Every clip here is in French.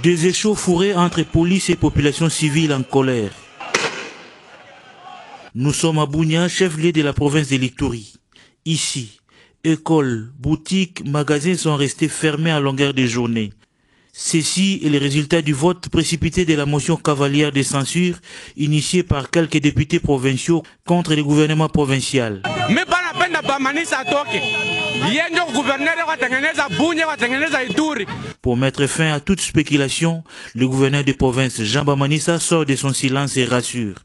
Des échauffourées entre police et population civile en colère. Nous sommes à Bunia, chef-lieu de la province de l'Ituri. Ici, écoles, boutiques, magasins sont restés fermés à longueur de journée. Ceci est le résultat du vote précipité de la motion cavalière de censure initiée par quelques députés provinciaux contre le gouvernement provincial. Pour mettre fin à toute spéculation, le gouverneur de province Jean Bamanissa sort de son silence et rassure.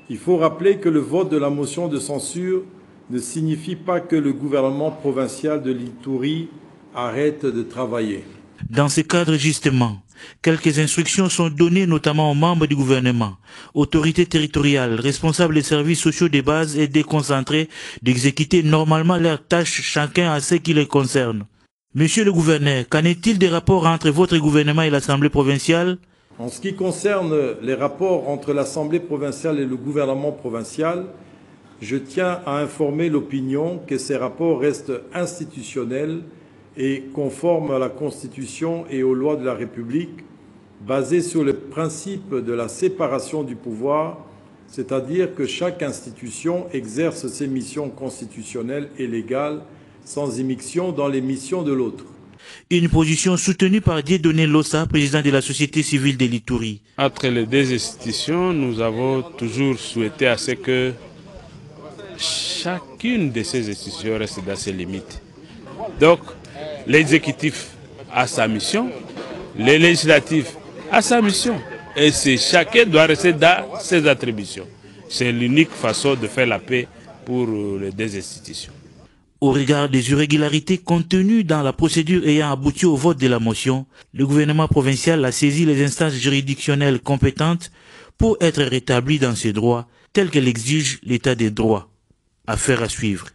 Il faut rappeler que le vote de la motion de censure ne signifie pas que le gouvernement provincial de l'Ituri arrête de travailler. Dans ce cadre justement, quelques instructions sont données notamment aux membres du gouvernement, autorités territoriales, responsables des services sociaux de base et déconcentrés d'exécuter normalement leurs tâches chacun à ce qui les concerne. Monsieur le gouverneur, qu'en est-il des rapports entre votre gouvernement et l'Assemblée provinciale? En ce qui concerne les rapports entre l'Assemblée provinciale et le gouvernement provincial, je tiens à informer l'opinion que ces rapports restent institutionnels et conformes à la Constitution et aux lois de la République, basés sur le principe de la séparation du pouvoir, c'est-à-dire que chaque institution exerce ses missions constitutionnelles et légales sans immixtion dans les missions de l'autre. Une position soutenue par Dieudonné Lossa, président de la société civile de l'Ituri. Entre les deux institutions, nous avons toujours souhaité à ce que chacune de ces institutions reste dans ses limites. Donc, l'exécutif a sa mission, le législatif a sa mission. Et chacun doit rester dans ses attributions. C'est l'unique façon de faire la paix pour les deux institutions. Au regard des irrégularités contenues dans la procédure ayant abouti au vote de la motion, le gouvernement provincial a saisi les instances juridictionnelles compétentes pour être rétabli dans ses droits, tels que l'exige l'état des droits. Affaire à suivre.